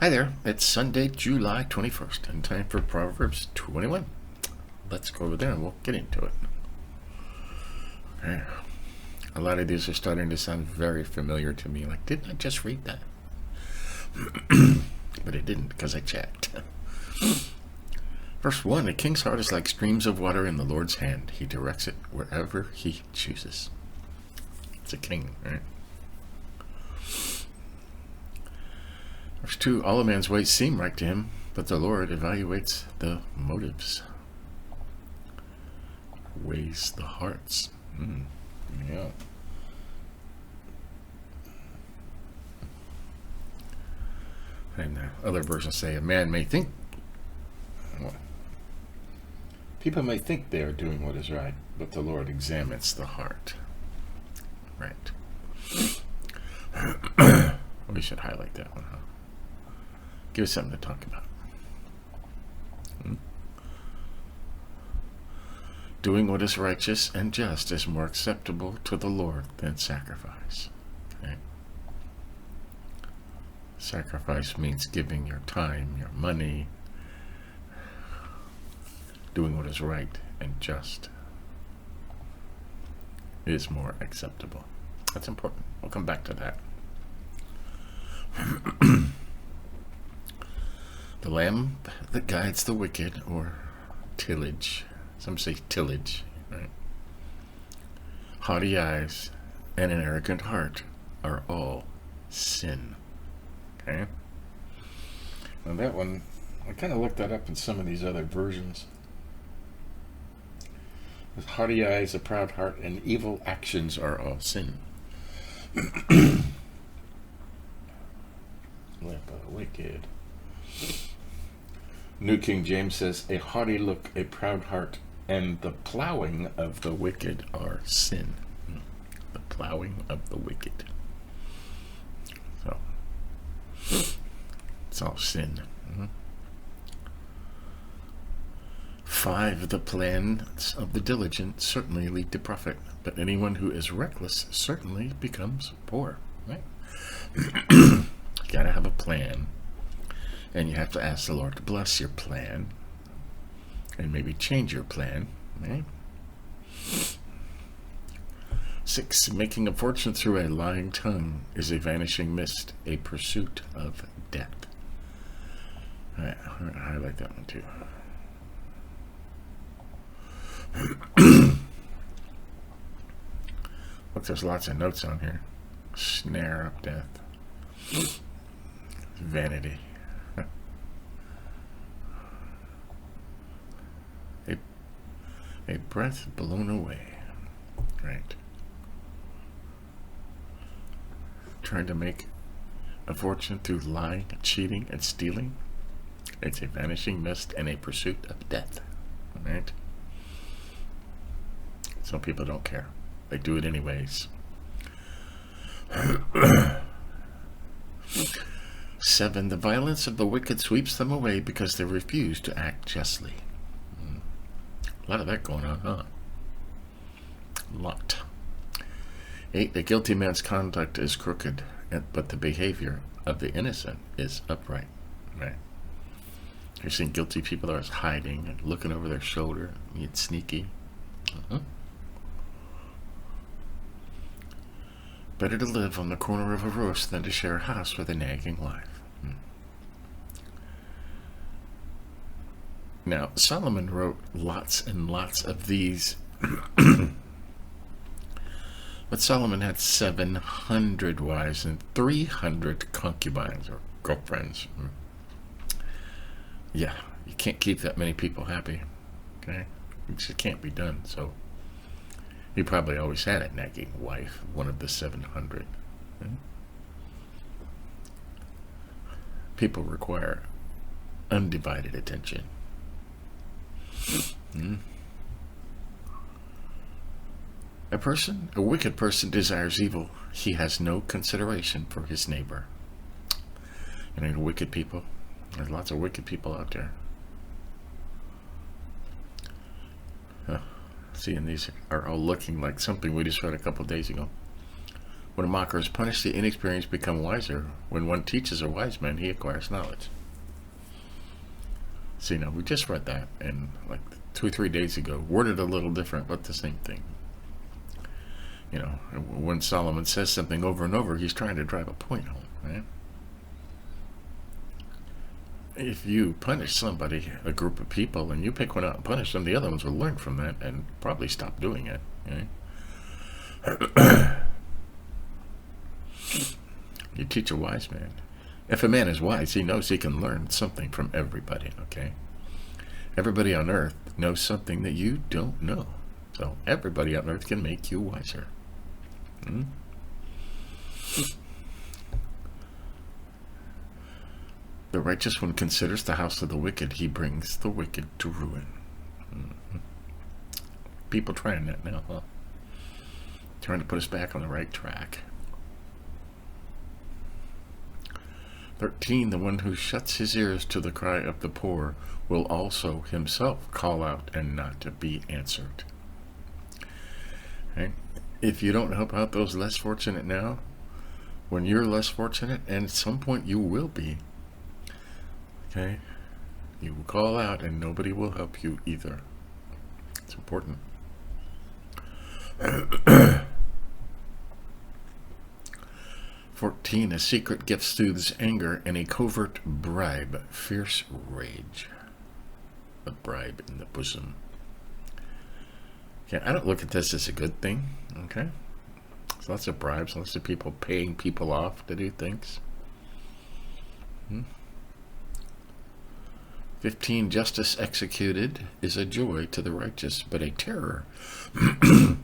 Hi there, it's Sunday, July 21st, and time for Proverbs 21. Let's go over there and we'll get into it. Okay. A lot of these are starting to sound very familiar to me, like, didn't I just read that? But I didn't, because I checked. Verse 1, a king's heart is like streams of water in the Lord's hand. He directs it wherever he chooses. It's a king, right? Verse 2, all a man's ways seem right to him, but the Lord evaluates the motives. Weighs the hearts. Yeah. And other versions say a man may think, well, people may think they are doing what is right, but the Lord examines the heart. Right. We should highlight that one, huh? Give us something to talk about. Doing what is righteous and just is more acceptable to the Lord than sacrifice. Okay? Sacrifice means giving your time, your money, doing what is right and just is more acceptable. That's important. We'll come back to that. The lamp that guides the wicked, or tillage. Some say tillage, right? Haughty eyes and an arrogant heart are all sin. Okay? Now that one, I kind of looked that up in some of these other versions. With haughty eyes, a proud heart, and evil actions are all sin. Lamp of the wicked. New King James says, a haughty look, a proud heart, and the plowing of the wicked are sin. The plowing of the wicked. So, it's all sin. 5, the plans of the diligent certainly lead to profit, but anyone who is reckless certainly becomes poor. Right? You gotta have a plan. And you have to ask the Lord to bless your plan and maybe change your plan. Right? 6, making a fortune through a lying tongue is a vanishing mist, a pursuit of death. All right, I'm going to highlight that one too. Look, there's lots of notes on here. Snare of death. Vanity. A breath blown away. Right. Trying to make a fortune through lying, cheating, and stealing. It's a vanishing mist and a pursuit of death. Right? Some people don't care. They do it anyways. 7, the violence of the wicked sweeps them away because they refuse to act justly. A lot of that going on, huh? A lot. 8, the guilty man's conduct is crooked, but the behavior of the innocent is upright. Right? You're seeing guilty people are hiding and looking over their shoulder, being sneaky. Better to live on the corner of a roast than to share a house with a nagging wife. Now, Solomon wrote lots and lots of these, but Solomon had 700 wives and 300 concubines or girlfriends. Yeah, you can't keep that many people happy. Okay, it just can't be done. So he probably always had a nagging wife, one of the 700. People require undivided attention. A wicked person desires evil. He has no consideration for his neighbor. And wicked people, there's lots of wicked people out there. See, and these are all looking like something we just read a couple days ago. When a mocker is punished, the inexperienced become wiser. When one teaches a wise man, he acquires knowledge. See, now we just read that, and like 2 or 3 days ago, worded a little different, but the same thing. You know, when Solomon says something over and over, he's trying to drive a point home, right? If you punish somebody, a group of people, and you pick one out and punish them, the other ones will learn from that and probably stop doing it. Okay? You teach a wise man. If a man is wise, he knows he can learn something from everybody, okay? Everybody on earth knows something that you don't know. So everybody on earth can make you wiser. The righteous one considers the house of the wicked. He brings the wicked to ruin. People trying that now, huh? Trying to put us back on the right track. 13, the one who shuts his ears to the cry of the poor will also himself call out and not to be answered. Okay? If you don't help out those less fortunate now, when you're less fortunate, and at some point you will be, okay, you will call out and nobody will help you either. It's important. 14, a secret gift soothes anger, and a covert bribe fierce rage. A bribe in the bosom. Okay, I don't look at this as a good thing. Okay, there's lots of bribes, lots of people paying people off to do things. 15, justice executed is a joy to the righteous, but a terror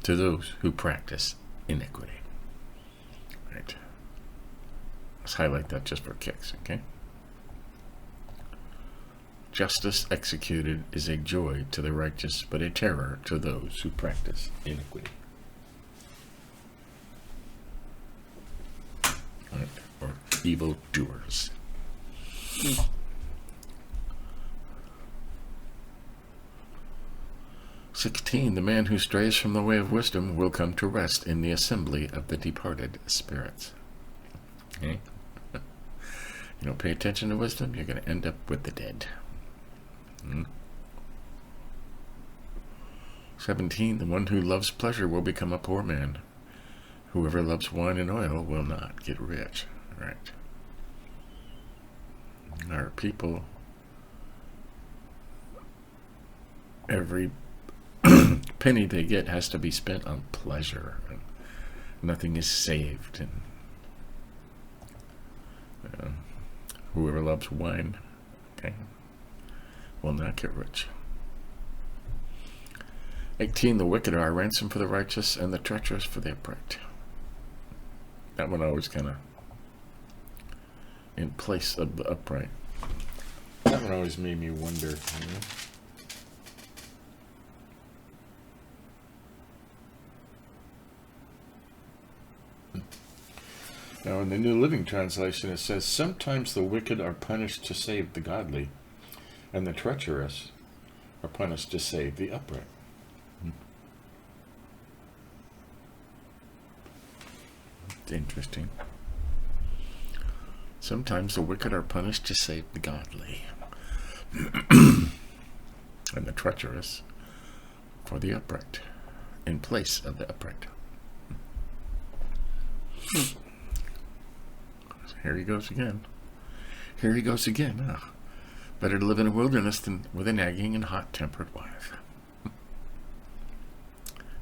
to those who practice iniquity. Right. Let's highlight that just for kicks, okay? Justice executed is a joy to the righteous, but a terror to those who practice iniquity. Right. Or evil doers. 16, the man who strays from the way of wisdom will come to rest in the assembly of the departed spirits. Okay? You don't pay attention to wisdom, you're going to end up with the dead. 17, the one who loves pleasure will become a poor man. Whoever loves wine and oil will not get rich. Right. Our people, every penny they get has to be spent on pleasure. Nothing is saved. And whoever loves wine, okay, will not get rich. 18, the wicked are a ransom for the righteous, and the treacherous for the upright. That one always kind of in place of the upright. That one always made me wonder, you know? Now, in the New Living Translation, it says, sometimes the wicked are punished to save the godly, and the treacherous are punished to save the upright. It's interesting. Sometimes the wicked are punished to save the godly, and the treacherous for the upright, in place of the upright. Here he goes again. Here he goes again. Better to live in a wilderness than with a nagging and hot-tempered wife.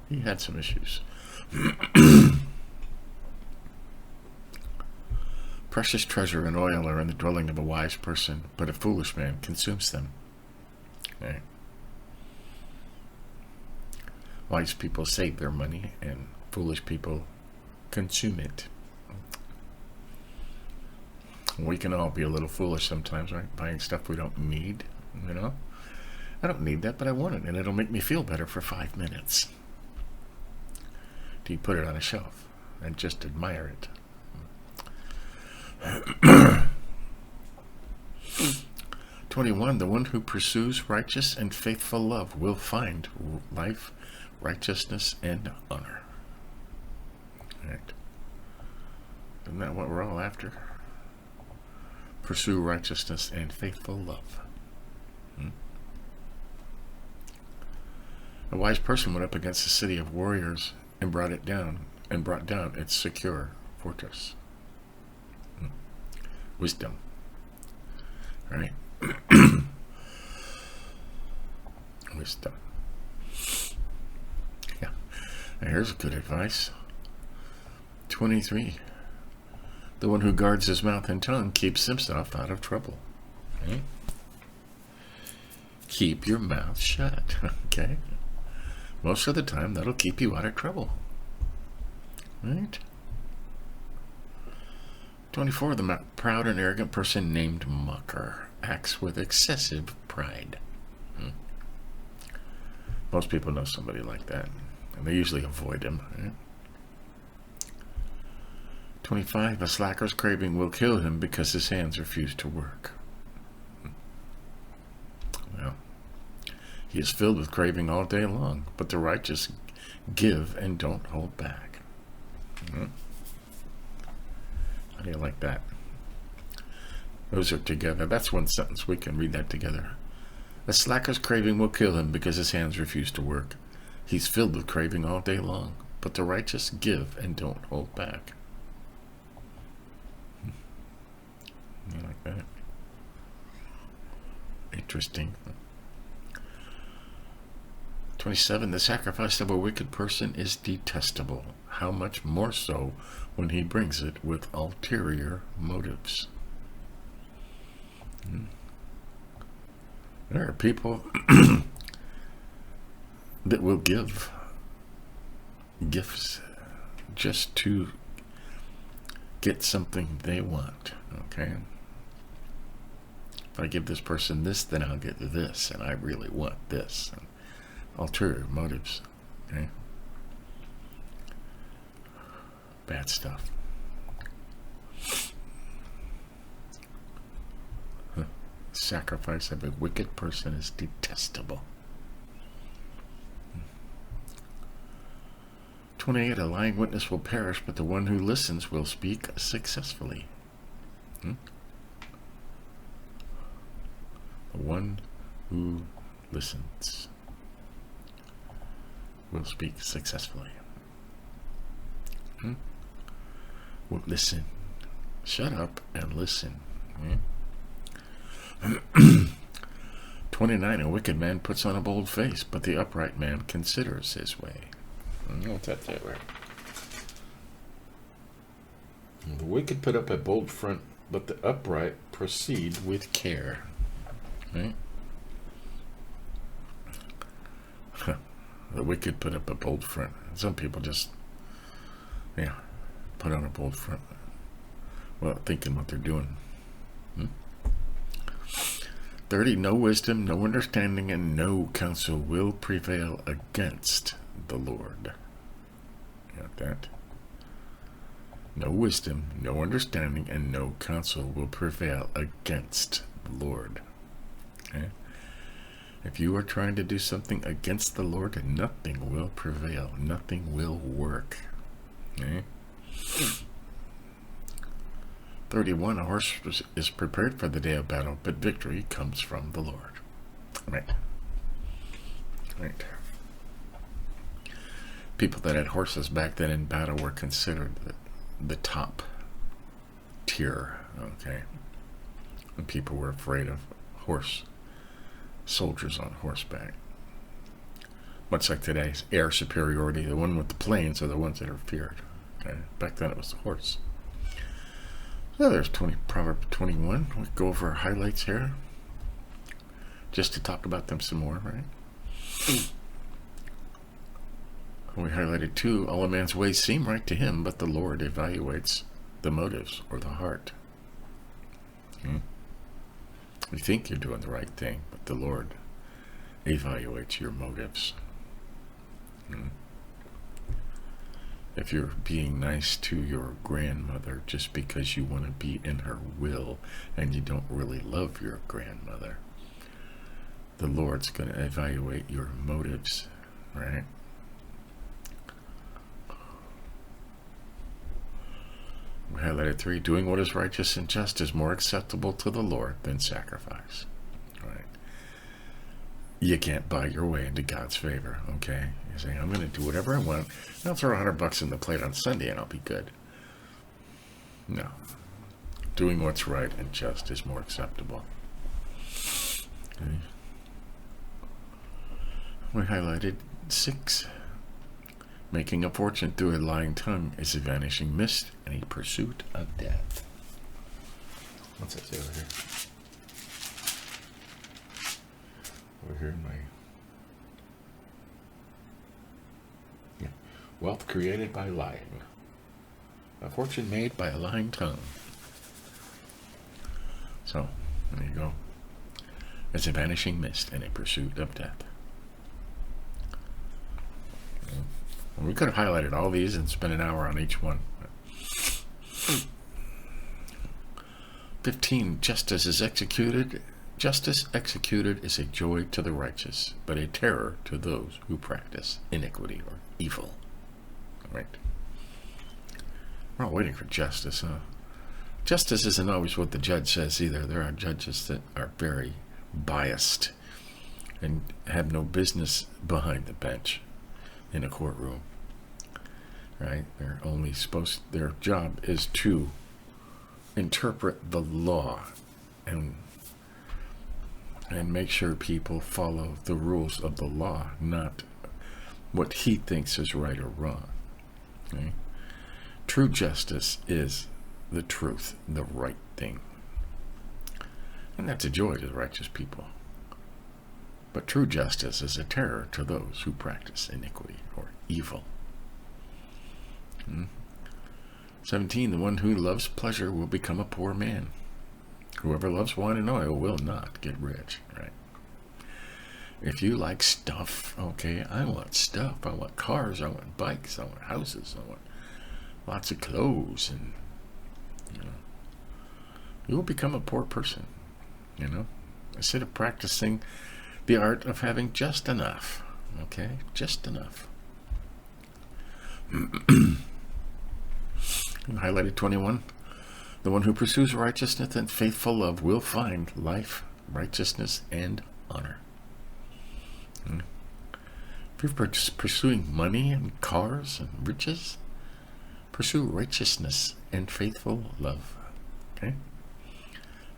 He had some issues. Precious treasure and oil are in the dwelling of a wise person, but a foolish man consumes them. Okay. Wise people save their money, and foolish people consume it. We can all be a little foolish sometimes, right? Buying stuff we don't need, you know? I don't need that, but I want it, and it'll make me feel better for 5 minutes. Do you put it on a shelf and just admire it? 21, the one who pursues righteous and faithful love will find life, righteousness, and honor. Right. Isn't that what we're all after? Pursue righteousness and faithful love. A wise person went up against a city of warriors and brought down its secure fortress. Wisdom. Right? Wisdom. Yeah. Now here's good advice. 23. The one who guards his mouth and tongue keeps himself out of trouble. Right? Keep your mouth shut. Okay? Most of the time, that'll keep you out of trouble. Right? 24. The proud and arrogant person named Mocker acts with excessive pride. Most people know somebody like that, and they usually avoid him. Right? 25. A slacker's craving will kill him because his hands refuse to work. Well, he is filled with craving all day long, but the righteous give and don't hold back. How do you like that? Those are together. That's one sentence. We can read that together. A slacker's craving will kill him because his hands refuse to work. He's filled with craving all day long, but the righteous give and don't hold back. You like that? Interesting. 27. The sacrifice of a wicked person is detestable. How much more so when he brings it with ulterior motives. There are people that will give gifts just to get something they want. Okay? If I give this person this, then I'll get this, and I really want this. And ulterior motives. Okay? Bad stuff. Sacrifice of a wicked person is detestable. 28. A lying witness will perish, but the one who listens will speak successfully. The one who listens will speak successfully. Well, listen. Shut up and listen. 29. A wicked man puts on a bold face, but the upright man considers his way. What's that say there? The wicked put up a bold front, but the upright proceed with care. Right? The wicked put up a bold front. Some people just, put on a bold front without thinking what they're doing. 30. No wisdom, no understanding, and no counsel will prevail against the Lord. You got that? No wisdom, no understanding, and no counsel will prevail against the Lord. Okay? If you are trying to do something against the Lord, nothing will prevail. Nothing will work. Okay? 31. A horse is prepared for the day of battle, but victory comes from the Lord. Right. People that had horses back then in battle were considered the top tier. Okay. And people were afraid of soldiers on horseback. Much like today's air superiority, the one with the planes are the ones that are feared. Okay? Back then it was the horse. So there's Proverbs 21. We'll go over our highlights here, just to talk about them some more, right? We highlighted 2. All a man's ways seem right to him, but the Lord evaluates the motives or the heart. You think you're doing the right thing, but the Lord evaluates your motives. If you're being nice to your grandmother just because you want to be in her will and you don't really love your grandmother, the Lord's going to evaluate your motives, right? We highlighted 3. Doing what is righteous and just is more acceptable to the Lord than sacrifice. All right. You can't buy your way into God's favor, okay? You're saying, I'm going to do whatever I want. I'll throw $100 in the plate on Sunday and I'll be good. No. Doing what's right and just is more acceptable. Okay. We highlighted 6. Making a fortune through a lying tongue is a vanishing mist and a pursuit of death. What's that say over here? Over here in my... Yeah. Wealth created by lying. A fortune made by a lying tongue. So, there you go. It's a vanishing mist and a pursuit of death. We could have highlighted all these and spent an hour on each one. 15. Justice executed is a joy to the righteous, but a terror to those who practice iniquity or evil. All right. We're all waiting for justice, huh? Justice isn't always what the judge says either. There are judges that are very biased and have no business behind the bench in a courtroom, right? Their job is to interpret the law and make sure people follow the rules of the law, not what he thinks is right or wrong. Okay? True justice is the truth, the right thing, and that's a joy to the righteous people. But true justice is a terror to those who practice iniquity or evil. 17. The one who loves pleasure will become a poor man. Whoever loves wine and oil will not get rich, right? If you like stuff, okay, I want stuff. I want cars, I want bikes, I want houses, I want lots of clothes, and you will become a poor person, instead of practicing the art of having just enough, okay? Just enough. Highlighted 21. The one who pursues righteousness and faithful love will find life, righteousness, and honor. If you're pursuing money and cars and riches, pursue righteousness and faithful love, okay?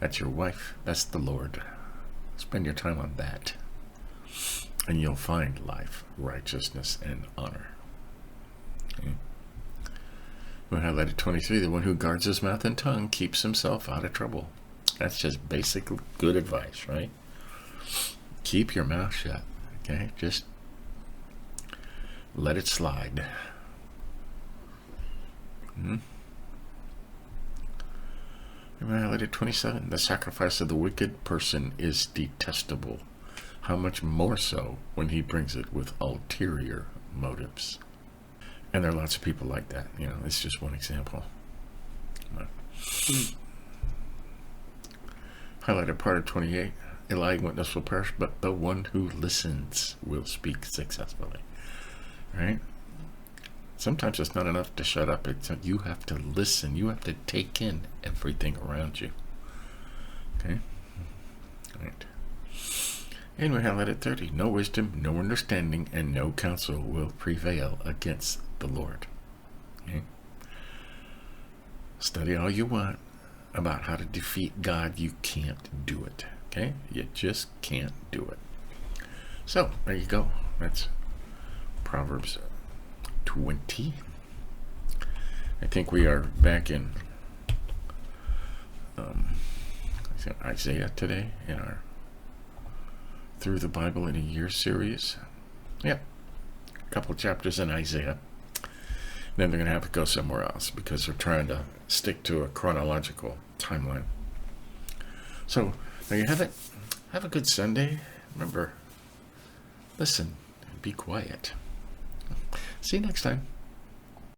That's your wife. That's the Lord. Spend your time on that, and you'll find life, righteousness, and honor. Okay. We highlighted 23. The one who guards his mouth and tongue keeps himself out of trouble. That's just basic good advice, right? Keep your mouth shut, okay? Just let it slide. We highlighted 27. The sacrifice of the wicked person is detestable. How much more so when he brings it with ulterior motives. And there are lots of people like that. It's just one example. Highlighted part of 28. A lying witness will perish, but the one who listens will speak successfully. Right? Sometimes it's not enough to shut up. You have to listen. You have to take in everything around you. Okay? All right. And we highlighted 30. No wisdom, no understanding, and no counsel will prevail against the Lord. Okay? Study all you want about how to defeat God. You can't do it. Okay? You just can't do it. So, there you go. That's Proverbs 20. I think we are back in Isaiah today in our Through the Bible in a Year series. Yep, a couple of chapters in Isaiah. Then they're going to have to go somewhere else because they're trying to stick to a chronological timeline. So, there you have it. Have a good Sunday. Remember, listen and be quiet. See you next time.